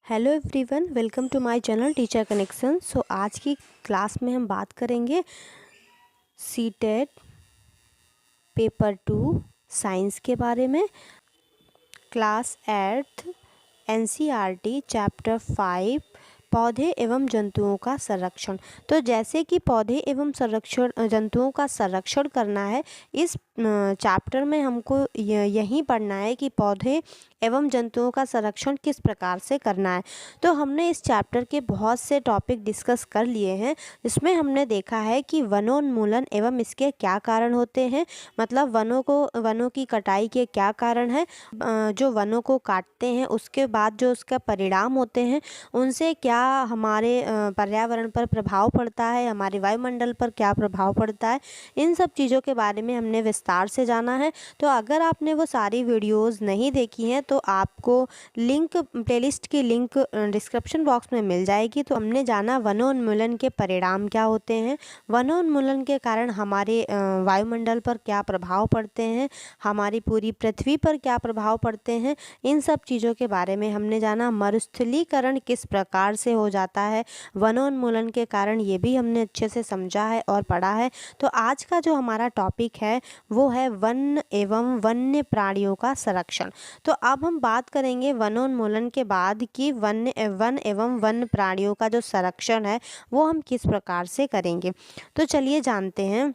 Hello everyone, welcome to my channel teacher connection. So आज की class में हम बात करेंगे सीटेट पेपर 2 साइंस के बारे में। क्लास 8 एनसीईआरटी चैप्टर 5 पौधे एवं जंतुओं का संरक्षण। तो जैसे कि पौधे एवं जंतुओं का संरक्षण करना है, इस चैप्टर में हमको यही पढ़ना है कि पौधे एवं जंतुओं का संरक्षण किस प्रकार से करना है। तो हमने इस चैप्टर के बहुत से टॉपिक डिस्कस कर लिए हैं, जिसमें हमने देखा है कि वनोन्मूलन एवं इसके क्या कारण होते हैं, मतलब वनों की कटाई के क्या कारण है, जो वनों को काटते हैं उसके बाद जो उसका परिणाम होते हैं उनसे क्या हमारे पर्यावरण पर प्रभाव पड़ता है, हमारे वायुमंडल पर क्या प्रभाव पड़ता है। इन सब चीज़ों के बारे में हमने विस्तार से जाना है। तो अगर आपने वो सारी वीडियोस नहीं देखी हैं तो आपको प्लेलिस्ट की लिंक डिस्क्रिप्शन बॉक्स में मिल जाएगी। तो हमने जाना वनोन्मूलन के परिणाम क्या होते हैं, वनोन्मूलन के कारण हमारे वायुमंडल पर क्या प्रभाव पड़ते हैं, हमारी पूरी पृथ्वी पर क्या प्रभाव पड़ते हैं। इन सब चीज़ों के बारे में हमने जाना। मरुस्थलीकरण किस प्रकार से हो जाता है वनोन्मूलन के कारण, ये भी हमने अच्छे से समझा है और पढ़ा है। तो आज का जो हमारा टॉपिक है वो है वन एवं वन्य प्राणियों का संरक्षण। तो अब हम बात करेंगे वनोन्मूलन के बाद कि वन एवं वन्य प्राणियों का जो संरक्षण है वो हम किस प्रकार से करेंगे। तो चलिए जानते हैं।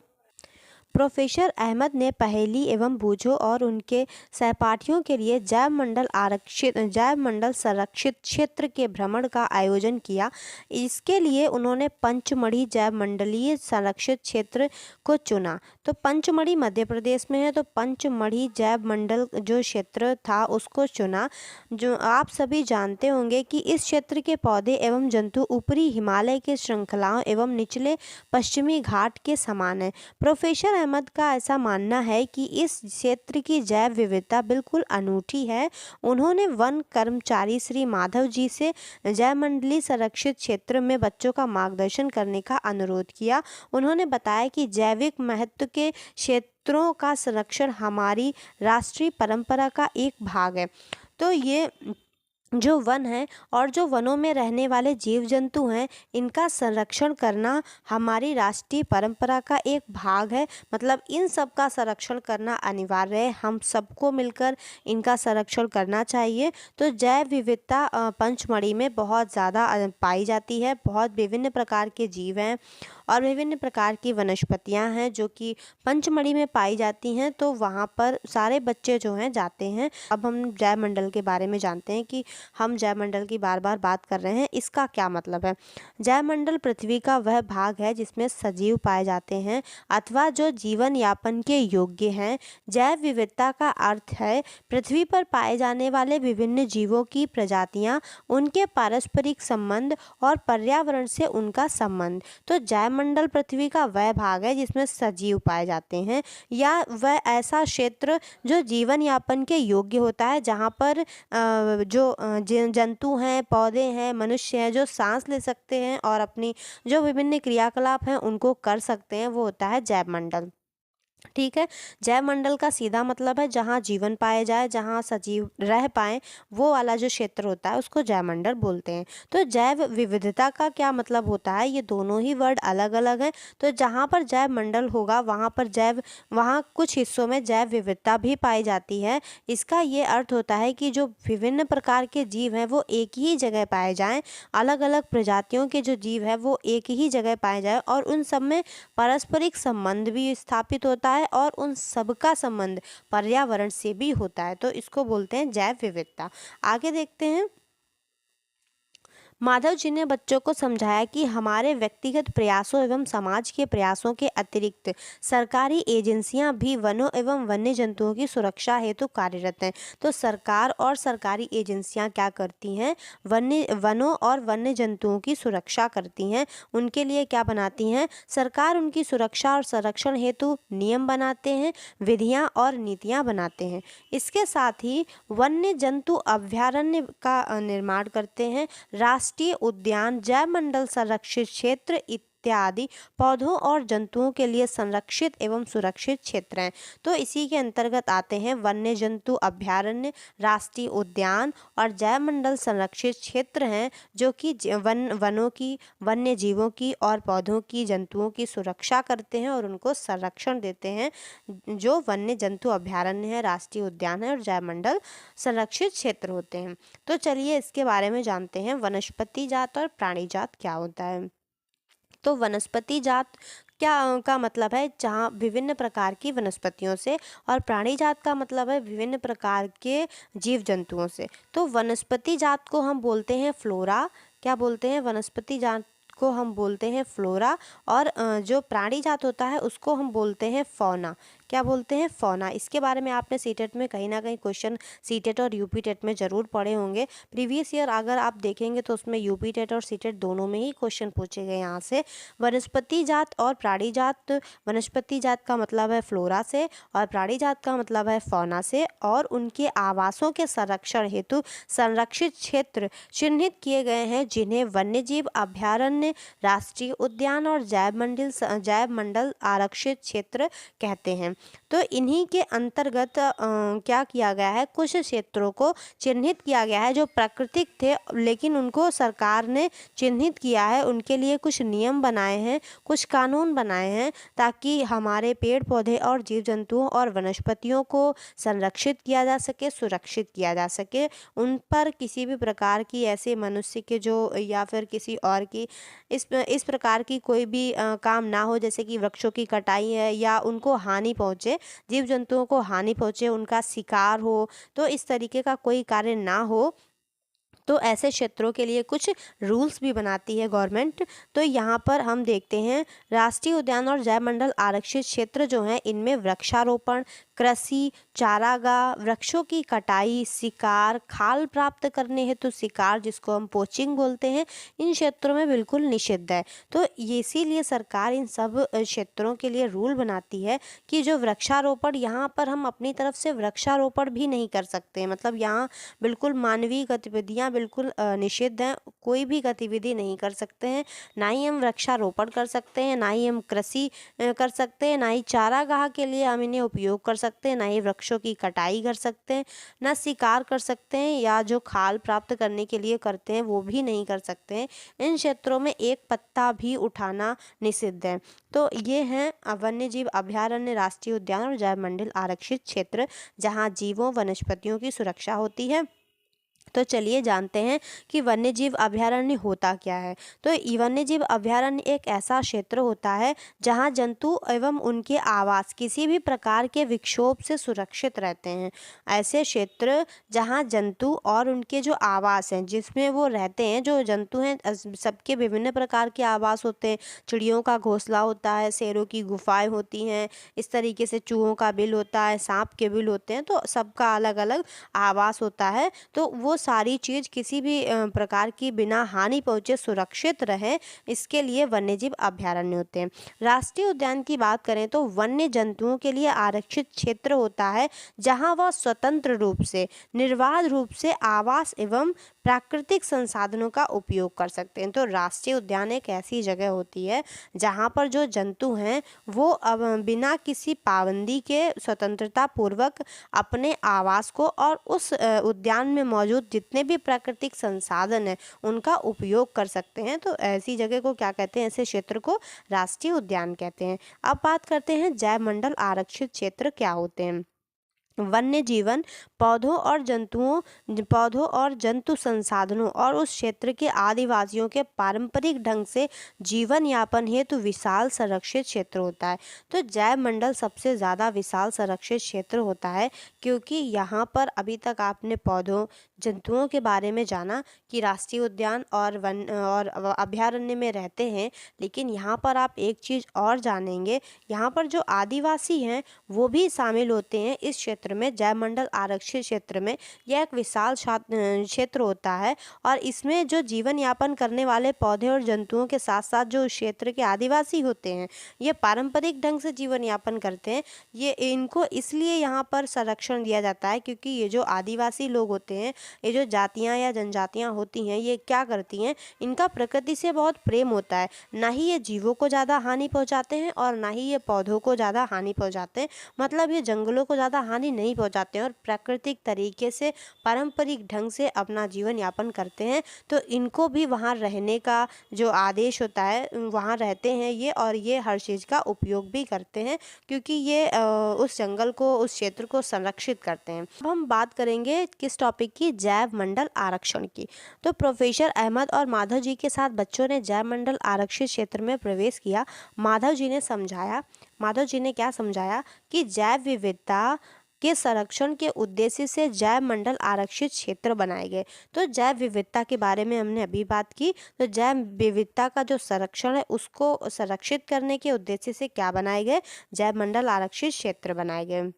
प्रोफेसर अहमद ने पहेली एवं बूझो और उनके सहपाठियों के लिए जैव मंडल संरक्षित क्षेत्र के भ्रमण का आयोजन किया। इसके लिए उन्होंने पंचमढ़ी जैव मंडलीय संरक्षित क्षेत्र को चुना। तो पंचमढ़ी मध्य प्रदेश में है, तो पंचमढ़ी जैव मंडल जो क्षेत्र था उसको चुना। जो आप सभी जानते होंगे कि इस क्षेत्र के पौधे एवं जंतु ऊपरी हिमालय के श्रृंखलाओं एवं निचले पश्चिमी घाट के समान है। प्रोफेसर अहमद का ऐसा मानना है कि इस क्षेत्र की जैव विविधता बिल्कुल अनूठी है। उन्होंने वन कर्मचारी श्री माधव जी से जैव मंडलीय संरक्षित क्षेत्र में बच्चों का मार्गदर्शन करने का अनुरोध किया। उन्होंने बताया कि जैविक महत्व के क्षेत्रों का संरक्षण हमारी राष्ट्रीय परंपरा का एक भाग है। तो ये जो वन है और जो वनों में रहने वाले जीव जंतु हैं, इनका संरक्षण करना हमारी राष्ट्रीय परंपरा का एक भाग है। मतलब इन सब का संरक्षण करना अनिवार्य है, हम सबको मिलकर इनका संरक्षण करना चाहिए। तो जैव विविधता पंचमढ़ी में बहुत ज़्यादा पाई जाती है। बहुत विभिन्न प्रकार के जीव हैं और विभिन्न प्रकार की वनस्पतियां हैं जो कि पंचमढ़ी में पाई जाती हैं। तो वहाँ पर सारे बच्चे जो हैं जाते हैं। अब हम जैव मंडल के बारे में जानते हैं कि हम जैव मंडल की बार बार बात कर रहे हैं, इसका क्या मतलब है। जैव मंडल पृथ्वी का वह भाग है जिसमें सजीव पाए जाते हैं अथवा जो जीवन यापन के योग्य हैं। जैव विविधता का अर्थ है पृथ्वी पर पाए जाने वाले विभिन्न जीवों की प्रजातियां, उनके पारस्परिक संबंध और पर्यावरण से उनका संबंध। तो जैव मंडल पृथ्वी का वह भाग है जिसमें सजीव पाए जाते हैं या वह ऐसा क्षेत्र जो जीवन यापन के योग्य होता है, जहाँ पर जो जंतु हैं, पौधे हैं, मनुष्य हैं जो सांस ले सकते हैं और अपनी जो विभिन्न क्रियाकलाप हैं उनको कर सकते हैं, वो होता है जैव मंडल। ठीक है। जैव मंडल का सीधा मतलब है जहाँ जीवन पाए जाए, जहाँ सजीव रह पाए, वो वाला जो क्षेत्र होता है उसको जैव मंडल बोलते हैं। तो जैव विविधता का क्या मतलब होता है, ये दोनों ही वर्ड अलग अलग हैं। तो जहाँ पर जैव मंडल होगा वहाँ कुछ हिस्सों में जैव विविधता भी पाई जाती है। इसका ये अर्थ होता है कि जो विभिन्न प्रकार के जीव हैं वो एक ही जगह पाए जाएँ, अलग अलग प्रजातियों के जो जीव है वो एक ही जगह पाए जाए और उन सब में पारस्परिक संबंध भी स्थापित होता है और उन सब का संबंध पर्यावरण से भी होता है। तो इसको बोलते हैं जैव विविधता। आगे देखते हैं। माधव जी ने बच्चों को समझाया कि हमारे व्यक्तिगत प्रयासों एवं समाज के प्रयासों के अतिरिक्त सरकारी एजेंसियां भी वनों एवं वन्य जंतुओं की सुरक्षा हेतु कार्यरत हैं। तो सरकार और सरकारी एजेंसियां क्या करती हैं, वनों और वन्य जंतुओं की सुरक्षा करती हैं। उनके लिए क्या बनाती हैं, सरकार उनकी सुरक्षा और संरक्षण हेतु नियम बनाते हैं, विधियाँ और नीतियाँ बनाते हैं। इसके साथ ही वन्य जंतु अभयारण्य का निर्माण करते हैं, राष्ट्रीय उद्यान, जैव मंडल संरक्षित क्षेत्र इत्यादि पौधों और जंतुओं के लिए संरक्षित एवं सुरक्षित क्षेत्र हैं। तो इसी के अंतर्गत आते हैं वन्य जंतु अभयारण्य, राष्ट्रीय उद्यान और जैवमंडल संरक्षित क्षेत्र हैं, जो कि वनों की, वन्य जीवों की और पौधों की, जंतुओं की सुरक्षा करते हैं और उनको संरक्षण देते हैं, जो वन्य जंतु अभयारण्य है, राष्ट्रीय उद्यान है और जैवमंडल संरक्षित क्षेत्र होते हैं। तो चलिए इसके बारे में जानते हैं, वनस्पति जात और प्राणी जात क्या होता है। तो वनस्पति जात क्या का मतलब है जहाँ विभिन्न प्रकार की वनस्पतियों से, और प्राणी जात का मतलब है विभिन्न प्रकार के जीव जंतुओं से। तो वनस्पति जात को हम बोलते हैं फ्लोरा। क्या बोलते हैं? वनस्पति जात को हम बोलते हैं फ्लोरा, और जो प्राणी जात होता है उसको हम बोलते हैं फौना। क्या बोलते हैं? फौना। इसके बारे में आपने सीटेट में कहीं ना कहीं क्वेश्चन सीटेट और यूपी टेट में ज़रूर पढ़े होंगे। प्रीवियस ईयर अगर आप देखेंगे तो उसमें यूपी टेट और सीटेट दोनों में ही क्वेश्चन पूछे गए यहाँ से। वनस्पति जात और प्राणी जात, वनस्पति जात का मतलब है फ्लोरा से और प्राणी जात का मतलब है फौना से, और उनके आवासों के संरक्षण हेतु संरक्षित क्षेत्र चिन्हित किए गए हैं, जिन्हें वन्यजीव अभयारण्य, राष्ट्रीय उद्यान और जैवमंडल आरक्षित क्षेत्र कहते हैं। तो इन्हीं के अंतर्गत क्या किया गया है, कुछ क्षेत्रों को चिन्हित किया गया है जो प्राकृतिक थे, लेकिन उनको सरकार ने चिन्हित किया है, उनके लिए कुछ नियम बनाए हैं, कुछ कानून बनाए हैं, ताकि हमारे पेड़ पौधे और जीव जंतुओं और वनस्पतियों को संरक्षित किया जा सके, सुरक्षित किया जा सके। उन पर किसी भी प्रकार की ऐसे मनुष्य के जो या फिर किसी और की इस प्रकार की कोई भी काम ना हो, जैसे कि वृक्षों की कटाई है या उनको हानि पहुँचे, जीव जंतुओं को हानि पहुँचे, उनका शिकार हो, तो इस तरीके का कोई कार्य ना हो। तो ऐसे क्षेत्रों के लिए कुछ रूल्स भी बनाती है गवर्नमेंट। तो यहाँ पर हम देखते हैं राष्ट्रीय उद्यान और जैवमंडल आरक्षित क्षेत्र जो हैं, इनमें वृक्षारोपण, कृषि, चारागाह, वृक्षों की कटाई, शिकार, खाल प्राप्त करने हेतु शिकार, जिसको हम पोचिंग बोलते हैं, इन क्षेत्रों में बिल्कुल निषिद्ध है। तो इसीलिए सरकार इन सब क्षेत्रों के लिए रूल बनाती है कि जो वृक्षारोपण, यहाँ पर हम अपनी तरफ से वृक्षारोपण भी नहीं कर सकते, मतलब यहाँ बिल्कुल मानवीय गतिविधियाँ बिल्कुल निषिद्ध हैं, कोई भी गतिविधि नहीं कर सकते हैं, ना ही हम वृक्षारोपण कर सकते हैं, ना ही हम कृषि कर सकते हैं, ना ही चारागाह के लिए हम इन्हें उपयोग कर सकते हैं, ना ही वृक्षों की कटाई कर सकते हैं, ना शिकार कर सकते हैं, या जो खाल प्राप्त करने के लिए करते हैं वो भी नहीं कर सकते हैं। इन क्षेत्रों में एक पत्ता भी उठाना निषिद्ध है। तो ये हैं वन्यजीव अभयारण्य, राष्ट्रीय उद्यान और जैवमंडल आरक्षित क्षेत्र, जहाँ जीवों वनस्पतियों की सुरक्षा होती है। तो चलिए जानते हैं कि वन्यजीव अभयारण्य होता क्या है। तो वन्यजीव अभयारण्य एक ऐसा क्षेत्र होता है जहां जंतु एवं उनके आवास किसी भी प्रकार के विक्षोभ से सुरक्षित रहते हैं। ऐसे क्षेत्र जहां जंतु और उनके जो आवास हैं, जिसमें वो रहते हैं, जो जंतु हैं सबके विभिन्न प्रकार के आवास होते हैं। चिड़ियों का घोंसला होता है, शेरों की गुफाएं होती हैं, इस तरीके से चूहों का बिल होता है, सांप के बिल होते हैं, तो सबका अलग अलग आवास होता है। तो वो सारी चीज़ किसी भी प्रकार की बिना हानि पहुँचे सुरक्षित रहे, इसके लिए वन्यजीव अभयारण्य होते हैं। राष्ट्रीय उद्यान की बात करें तो वन्य जंतुओं के लिए आरक्षित क्षेत्र होता है, जहां वह स्वतंत्र रूप से, निर्बाध रूप से आवास एवं प्राकृतिक संसाधनों का उपयोग कर सकते हैं। तो राष्ट्रीय उद्यान एक ऐसी जगह होती है जहां पर जो जंतु हैं वो अब बिना किसी पाबंदी के स्वतंत्रता पूर्वक अपने आवास को और उस उद्यान में मौजूद जितने भी प्राकृतिक संसाधन हैं उनका उपयोग कर सकते हैं। तो ऐसी जगह को क्या कहते हैं, ऐसे क्षेत्र को राष्ट्रीय उद्यान कहते हैं। अब बात करते हैं जैवमंडल आरक्षित क्षेत्र क्या होते हैं। वन्य जीवन, पौधों और जंतु संसाधनों और उस क्षेत्र के आदिवासियों के पारंपरिक ढंग से जीवन यापन हेतु विशाल संरक्षित क्षेत्र होता है। तो जैव मंडल सबसे ज़्यादा विशाल संरक्षित क्षेत्र होता है, क्योंकि यहाँ पर अभी तक आपने पौधों, जंतुओं के बारे में जाना कि राष्ट्रीय उद्यान और अभयारण्य में रहते हैं, लेकिन यहाँ पर आप एक चीज़ और जानेंगे, यहाँ पर जो आदिवासी हैं वो भी शामिल होते हैं इस क्षेत्र में, जैव मंडल आरक्षित आरक्षित क्षेत्र में यह एक विशाल क्षेत्र होता है और इसमें जो जीवन यापन करने वाले पौधे और जंतुओं के साथ साथ जो उस क्षेत्र के आदिवासी होते हैं ये पारंपरिक ढंग से जीवन यापन करते हैं। ये इनको इसलिए यहाँ पर संरक्षण दिया जाता है क्योंकि ये जो आदिवासी लोग होते हैं, ये जो जातियाँ या जनजातियाँ होती हैं, ये क्या करती हैं, इनका प्रकृति से बहुत प्रेम होता है। ना ही ये जीवों को ज़्यादा हानि पहुँचाते हैं और ना ही ये पौधों को ज़्यादा हानि पहुँचाते हैं, मतलब ये जंगलों को ज़्यादा हानि नहीं पहुँचाते हैं और प्राकृतिक तरीके से पारंपरिक ढंग से अपना जीवन यापन करते हैं। तो इनको भी वहाँ रहने का जो आदेश होता है, वहाँ रहते हैं ये, और ये हर चीज़ का उपयोग भी करते हैं क्योंकि ये उस जंगल को, उस क्षेत्र को संरक्षित करते हैं। अब हम बात करेंगे किस टॉपिक की, जैव मंडल आरक्षण की। तो प्रोफेसर अहमद और माधव जी के साथ बच्चों ने जैव मंडल आरक्षित क्षेत्र में प्रवेश किया। माधव जी ने क्या समझाया कि जैव विविधता के संरक्षण के उद्देश्य से जैव मंडल आरक्षित क्षेत्र बनाए गए। तो जैव विविधता के बारे में हमने अभी बात की। तो जैव विविधता का जो संरक्षण है उसको संरक्षित करने के उद्देश्य से क्या बनाए गए, जैव मंडल आरक्षित क्षेत्र बनाए गए।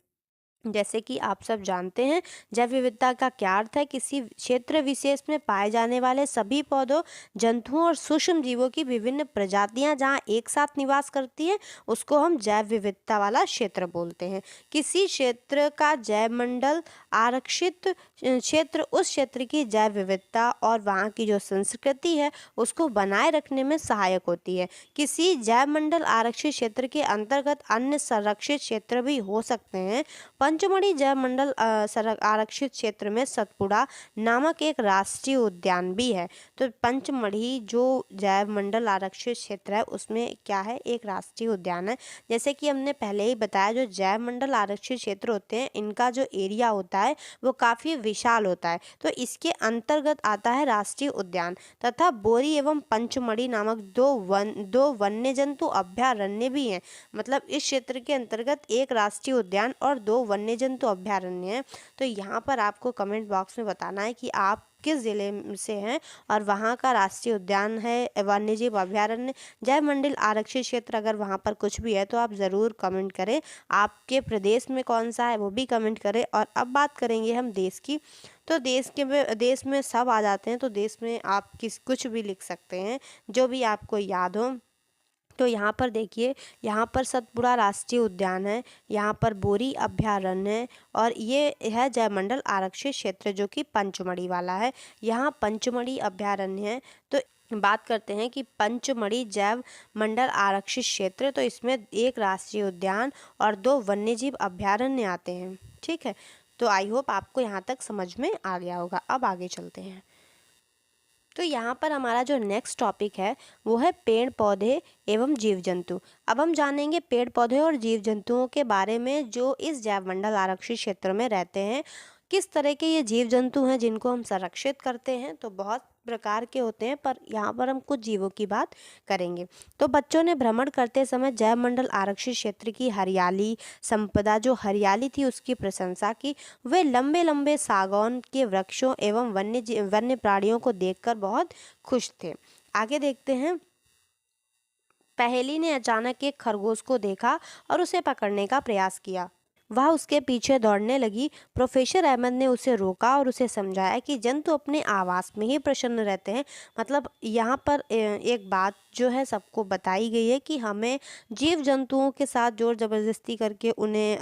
जैसे कि आप सब जानते हैं जैव विविधता का क्या अर्थ है, किसी क्षेत्र विशेष में पाए जाने वाले सभी पौधों, जंतुओं और सूक्ष्म जीवों की विभिन्न प्रजातियां जहां एक साथ निवास करती हैं उसको हम जैव विविधता वाला क्षेत्र बोलते हैं। किसी क्षेत्र का जैव मंडल आरक्षित क्षेत्र उस क्षेत्र की जैव विविधता और वहाँ की जो संस्कृति है उसको बनाए रखने में सहायक होती है। किसी जैव मंडल आरक्षित क्षेत्र के अंतर्गत अन्य संरक्षित क्षेत्र भी हो सकते हैं। पंचमढ़ी जैव मंडल आरक्षित क्षेत्र में सतपुड़ा नामक एक राष्ट्रीय उद्यान भी है। तो पंचमढ़ी जो जैव मंडल आरक्षित क्षेत्र है उसमें क्या है, एक राष्ट्रीय उद्यान है। जैसे कि हमने पहले ही बताया जो जैव मंडल आरक्षित क्षेत्र होते हैं इनका जो एरिया होता है वो काफ़ी विशाल होता है। तो इसके अंतर्गत आता है राष्ट्रीय उद्यान तथा बोरी एवं पंचमढ़ी नामक दो वन्य जंतु अभयारण्य भी हैं। मतलब इस क्षेत्र के अंतर्गत एक राष्ट्रीय उद्यान और 2 वन्य जंतु अभयारण्य हैं। तो यहाँ पर आपको कमेंट बॉक्स में बताना है कि आप किस ज़िले से हैं और वहाँ का राष्ट्रीय उद्यान है, वन्यजीव अभयारण्य, जैव मंडल आरक्षित क्षेत्र अगर वहाँ पर कुछ भी है तो आप ज़रूर कमेंट करें। आपके प्रदेश में कौन सा है वो भी कमेंट करें। और अब बात करेंगे हम देश की। तो देश में सब आ जाते हैं। तो देश में आप कुछ भी लिख सकते हैं जो भी आपको याद हो। तो यहाँ पर देखिए, यहाँ पर सतपुड़ा राष्ट्रीय उद्यान है, यहाँ पर बोरी अभयारण्य है और ये है जैव मंडल आरक्षित क्षेत्र जो कि पंचमढ़ी वाला है। यहाँ पंचमढ़ी अभयारण्य है। तो बात करते हैं कि पंचमढ़ी जैव मंडल आरक्षित क्षेत्र, तो इसमें एक राष्ट्रीय उद्यान और 2 वन्यजीव अभयारण्य आते हैं। ठीक है, तो आई होप आपको यहाँ तक समझ में आ गया होगा। अब आगे चलते हैं। तो यहाँ पर हमारा जो नेक्स्ट टॉपिक है वो है पेड़ पौधे एवं जीव जंतु। अब हम जानेंगे पेड़ पौधे और जीव जंतुओं के बारे में जो इस जैव मंडल आरक्षित क्षेत्र में रहते हैं। किस तरह के ये जीव जंतु हैं जिनको हम संरक्षित करते हैं। तो बहुत प्रकार के होते हैं पर यहाँ पर हम कुछ जीवों की बात करेंगे। तो बच्चों ने भ्रमण करते समय जैव मंडल आरक्षित क्षेत्र की हरियाली संपदा, जो हरियाली थी उसकी प्रशंसा की। वे लंबे लंबे सागौन के वृक्षों एवं वन्य प्राणियों को देखकर बहुत खुश थे। आगे देखते हैं। पहेली ने अचानक एक खरगोश को देखा और उसे पकड़ने का प्रयास किया। वह उसके पीछे दौड़ने लगी। प्रोफेसर अहमद ने उसे रोका और उसे समझाया कि जंतु अपने आवास में ही प्रसन्न रहते हैं। मतलब यहाँ पर एक बात जो है सबको बताई गई है कि हमें जीव जंतुओं के साथ जोर ज़बरदस्ती करके उन्हें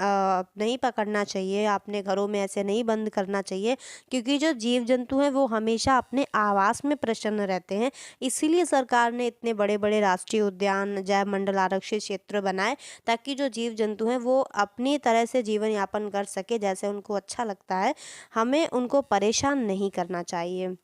नहीं पकड़ना चाहिए, अपने घरों में ऐसे नहीं बंद करना चाहिए, क्योंकि जो जीव जंतु हैं वो हमेशा अपने आवास में प्रसन्न रहते हैं। इसीलिए सरकार ने इतने बड़े बड़े राष्ट्रीय उद्यान, जैव मंडल आरक्षित क्षेत्र बनाए ताकि जो जीव जंतु हैं वो अपनी तरह से जीवन यापन कर सके जैसे उनको अच्छा लगता है। हमें उनको परेशान नहीं करना चाहिए।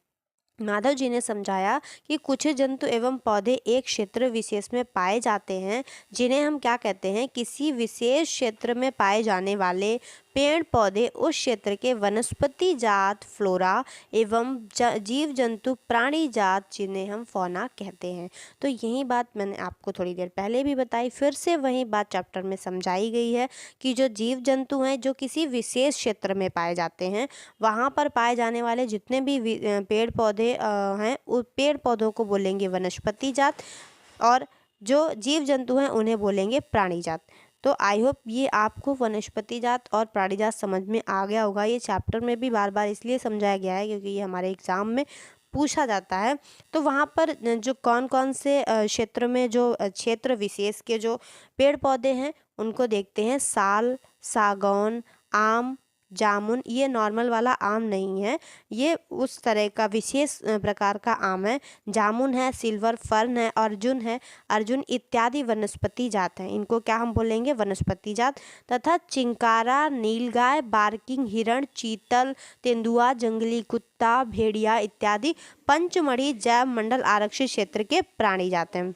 माधव जी ने समझाया कि कुछ जंतु एवं पौधे एक क्षेत्र विशेष में पाए जाते हैं जिन्हें हम क्या कहते हैं, किसी विशेष क्षेत्र में पाए जाने वाले पेड़ पौधे उस क्षेत्र के वनस्पति जात फ्लोरा एवं जीव जंतु प्राणी जात जिन्हें हम फौना कहते हैं। तो यही बात मैंने आपको थोड़ी देर पहले भी बताई, फिर से वही बात चैप्टर में समझाई गई है कि जो जीव जंतु हैं जो किसी विशेष क्षेत्र में पाए जाते हैं, वहाँ पर पाए जाने वाले जितने भी पेड़ पौधे हैं उन पेड़ पौधों को बोलेंगे वनस्पति जात और जो जीव जंतु हैं उन्हें बोलेंगे प्राणी जात। तो आई होप ये आपको वनस्पति जात और प्राणी जात समझ में आ गया होगा। ये चैप्टर में भी बार बार इसलिए समझाया गया है क्योंकि ये हमारे एग्ज़ाम में पूछा जाता है। तो वहाँ पर जो कौन कौन से क्षेत्र में जो क्षेत्र विशेष के जो पेड़ पौधे हैं उनको देखते हैं। साल, सागौन, आम, जामुन, ये नॉर्मल वाला आम नहीं है, ये उस तरह का विशेष प्रकार का आम है। जामुन है, सिल्वर फर्न है, अर्जुन है, अर्जुन इत्यादि वनस्पति जात हैं। इनको क्या हम बोलेंगे? वनस्पति जात। तथा चिंकारा, नीलगाय, बार्किंग हिरण, चीतल, तेंदुआ, जंगली कुत्ता, भेड़िया इत्यादि पंचमढ़ी जैव मंडल आरक्षित क्षेत्र के प्राणी जात हैं।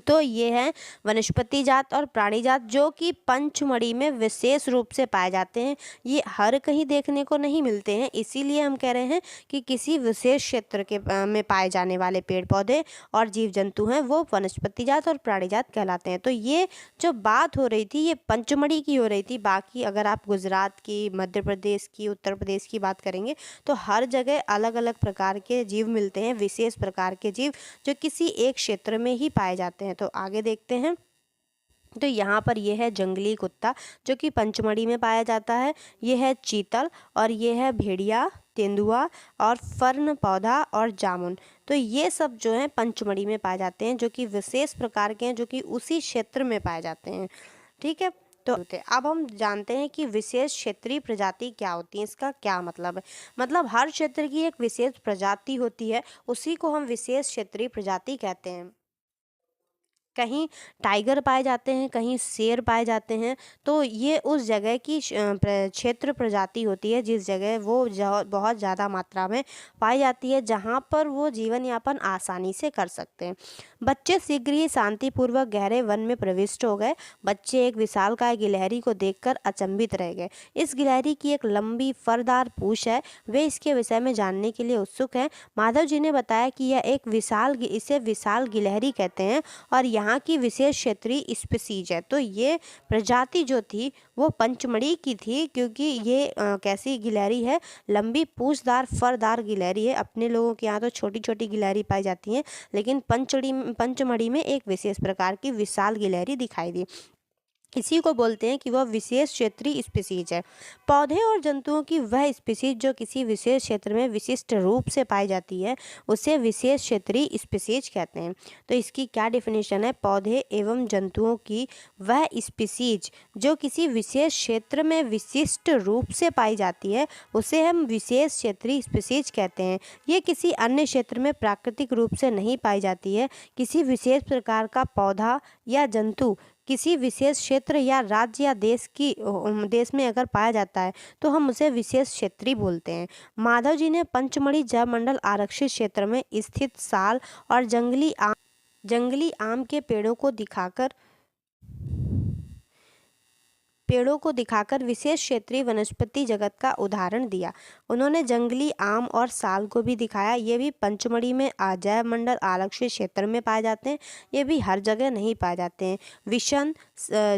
तो ये हैं वनस्पति जात और प्राणी जात जो कि पंचमढ़ी में विशेष रूप से पाए जाते हैं। ये हर कहीं देखने को नहीं मिलते हैं, इसीलिए हम कह रहे हैं कि किसी विशेष क्षेत्र के में पाए जाने वाले पेड़ पौधे और जीव जंतु हैं वो वनस्पति जात और प्राणी जात कहलाते हैं। तो ये जो बात हो रही थी ये पंचमढ़ी की हो रही थी। बाकी अगर आप गुजरात की, मध्य प्रदेश की, उत्तर प्रदेश की बात करेंगे तो हर जगह अलग अलग प्रकार के जीव मिलते हैं, विशेष प्रकार के जीव जो किसी एक क्षेत्र में ही पाए जाते हैं। तो आगे देखते हैं। तो यहाँ पर यह है जंगली कुत्ता जो कि पंचमढ़ी में पाया जाता है। यह है चीतल और यह है भेड़िया, तेंदुआ और फर्न पौधा और जामुन। तो ये सब जो है पंचमढ़ी में पाए जाते हैं जो कि विशेष प्रकार के हैं जो कि उसी क्षेत्र में पाए जाते हैं। ठीक है, तो अब हम जानते हैं कि विशेष क्षेत्रीय प्रजाति क्या होती है। इसका क्या मतलब है? मतलब हर क्षेत्र की एक विशेष प्रजाति होती है, उसी को हम विशेष क्षेत्रीय प्रजाति कहते हैं। कहीं टाइगर पाए जाते हैं, कहीं शेर पाए जाते हैं। तो ये उस जगह की क्षेत्र प्रजाति होती है जिस जगह वो बहुत ज़्यादा मात्रा में पाई जाती है, जहाँ पर वो जीवन यापन आसानी से कर सकते हैं। बच्चे शीघ्र ही शांतिपूर्वक गहरे वन में प्रविष्ट हो गए। बच्चे एक विशालकाय गिलहरी को देखकर अचंभित रह गए। इस गिलहरी की एक लंबी फरदार पूंछ है, वे इसके विषय में जानने के लिए उत्सुक हैं। माधव जी ने बताया कि यह एक इसे विशाल गिलहरी कहते हैं और यहाँ की विशेष क्षेत्रीय स्पीसीज है। तो ये प्रजाति जो थी वो पंचमढ़ी की थी क्योंकि ये कैसी गिलहरी है? लंबी पूंछदार फरदार गिलहरी है। अपने लोगों के यहाँ तो छोटी छोटी गिलहरी पाई जाती हैं, लेकिन पंचमढ़ी में एक विशेष प्रकार की विशाल गिलहरी दिखाई दी। इसी को बोलते हैं कि वह विशेष क्षेत्रीय स्पीसीज है। पौधे और जंतुओं की वह स्पीसीज जो किसी विशेष क्षेत्र में विशिष्ट रूप से पाई जाती है उसे विशेष क्षेत्रीय स्पीसीज कहते हैं। तो इसकी क्या डेफिनेशन है? पौधे एवं जंतुओं की वह स्पीसीज जो किसी विशेष क्षेत्र में विशिष्ट रूप से पाई जाती है उसे हम विशेष क्षेत्रीय स्पीसीज कहते हैं। ये किसी अन्य क्षेत्र में प्राकृतिक रूप से नहीं पाई जाती है। किसी विशेष प्रकार का पौधा या जंतु किसी विशेष क्षेत्र या राज्य या देश में अगर पाया जाता है तो हम उसे विशेष क्षेत्रीय बोलते हैं। माधव जी ने पंचमढ़ी जैव मंडल आरक्षित क्षेत्र में स्थित साल और जंगली आम के पेड़ों को दिखाकर विशेष क्षेत्रीय वनस्पति जगत का उदाहरण दिया। उन्होंने जंगली आम और साल को भी दिखाया। ये भी पंचमढ़ी में जैव मंडल आरक्षित क्षेत्र में पाए जाते हैं, ये भी हर जगह नहीं पाए जाते हैं। विशन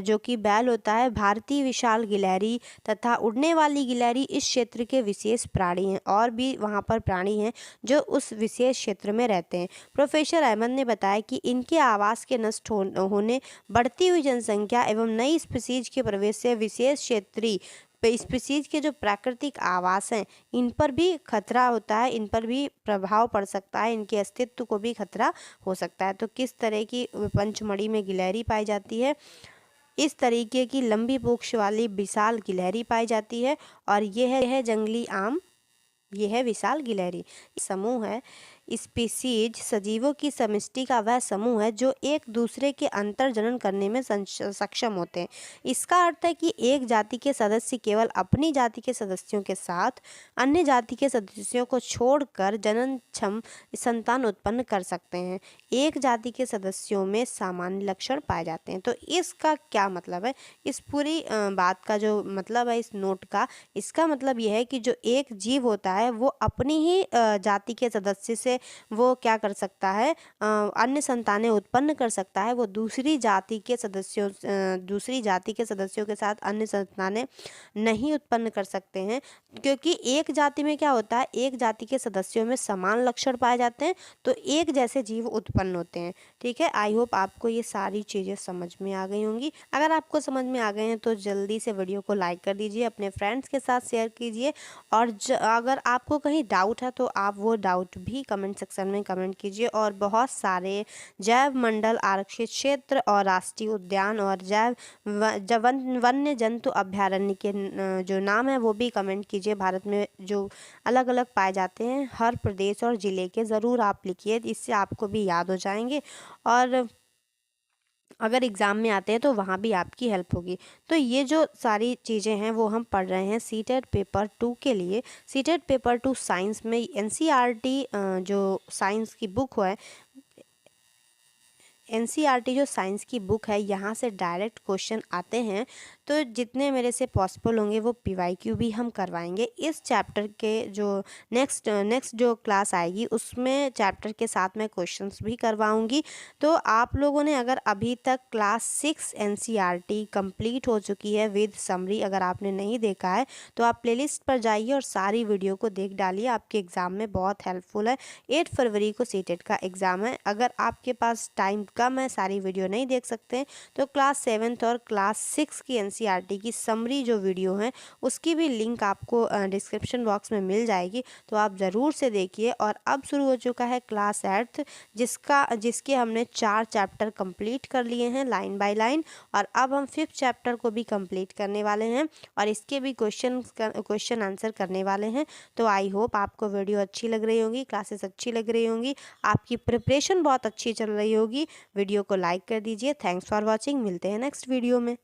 जो कि बैल होता है, भारतीय विशाल गिलहरी तथा उड़ने वाली गिलहरी इस क्षेत्र के विशेष प्राणी हैं। और भी वहाँ पर प्राणी हैं जो उस विशेष क्षेत्र में रहते हैं। प्रोफेसर अहमद ने बताया कि इनके आवास के नष्ट होने, बढ़ती हुई जनसंख्या एवं नई स्पीसीज के प्रवेश से विशेष क्षेत्रीय स्पीसीज के जो प्राकृतिक आवास हैं इन पर भी खतरा होता है, इन पर भी प्रभाव पड़ सकता है, इनके अस्तित्व को भी खतरा हो सकता है। तो किस तरह की पंचमढ़ी में गिलहरी पाई जाती है? इस तरीके की लंबी पूंछ वाली विशाल गिलहरी पाई जाती है। और यह है जंगली आम, यह है विशाल गिलहरी। समूह है स्पीसीज सजीवों की समष्टि का वह समूह है जो एक दूसरे के अंतर जनन करने में सक्षम होते हैं। इसका अर्थ है कि एक जाति के सदस्य केवल अपनी जाति के सदस्यों के साथ अन्य जाति के सदस्यों को छोड़कर जननक्षम संतान उत्पन्न कर सकते हैं। एक जाति के सदस्यों में सामान्य लक्षण पाए जाते हैं। तो इसका क्या मतलब है? इस पूरी बात का जो मतलब है इस नोट का, इसका मतलब यह है कि जो एक जीव होता है है वो अपनी ही जाति के सदस्य से वो क्या कर सकता है, अन्य संतानें उत्पन्न कर सकता है। वो दूसरी जाति के सदस्यों के साथ अन्य संतानें नहीं उत्पन्न कर सकते हैं, क्योंकि एक जाति में क्या होता है, एक जाति के सदस्यों में समान लक्षण पाए जाते हैं, तो एक जैसे जीव उत्पन्न होते हैं। ठीक है, आई होप आपको ये सारी चीज़ें समझ में आ गई होंगी। अगर आपको समझ में आ गए हैं तो जल्दी से वीडियो को लाइक कर दीजिए, अपने फ्रेंड्स के साथ शेयर कीजिए, और अगर आपको कहीं डाउट है तो आप वो डाउट भी कमेंट सेक्शन में कमेंट कीजिए। और बहुत सारे जैव मंडल, आरक्षित क्षेत्र और राष्ट्रीय उद्यान और वन्य जंतु अभ्यारण्य के जो नाम है वो भी कमेंट कीजिए। भारत में जो अलग अलग पाए जाते हैं, हर प्रदेश और ज़िले के ज़रूर आप लिखिए, इससे आपको भी याद हो जाएंगे और अगर एग्ज़ाम में आते हैं तो वहाँ भी आपकी हेल्प होगी। तो ये जो सारी चीज़ें हैं वो हम पढ़ रहे हैं सीटेट पेपर 2 के लिए। सीटेट पेपर 2 साइंस में एनसीईआरटी जो साइंस की बुक है, एनसीईआरटी जो साइंस की बुक है, यहाँ से डायरेक्ट क्वेश्चन आते हैं। तो जितने मेरे से पॉसिबल होंगे वो पीवाईक्यू भी हम करवाएंगे। इस चैप्टर के जो नेक्स्ट जो क्लास आएगी उसमें चैप्टर के साथ मैं क्वेश्चंस भी करवाऊंगी। तो आप लोगों ने अगर अभी तक क्लास 6 एनसीईआरटी कंप्लीट हो चुकी है विद समरी, अगर आपने नहीं देखा है तो आप प्लेलिस्ट पर जाइए और सारी वीडियो को देख डालिए, आपके एग्ज़ाम में बहुत हेल्पफुल है। 8 फरवरी को सीटेट का एग्ज़ाम है। अगर आपके पास टाइम कम है, सारी वीडियो नहीं देख सकते, तो क्लास 7 और क्लास 6 की एनसीईआरटी की समरी जो वीडियो है उसकी भी लिंक आपको डिस्क्रिप्शन बॉक्स में मिल जाएगी, तो आप ज़रूर से देखिए। और अब शुरू हो चुका है क्लास 8 जिसके हमने 4 चैप्टर कंप्लीट कर लिए हैं लाइन बाय लाइन, और अब हम 5th चैप्टर को भी कंप्लीट करने वाले हैं और इसके भी क्वेश्चन आंसर करने वाले हैं। तो आई होप आपको वीडियो अच्छी लग रही होगी, क्लासेस अच्छी लग रही होंगी, आपकी प्रिपरेशन बहुत अच्छी चल रही होगी। वीडियो को लाइक कर दीजिए। थैंक्स फॉर वॉचिंग, मिलते हैं नेक्स्ट वीडियो में।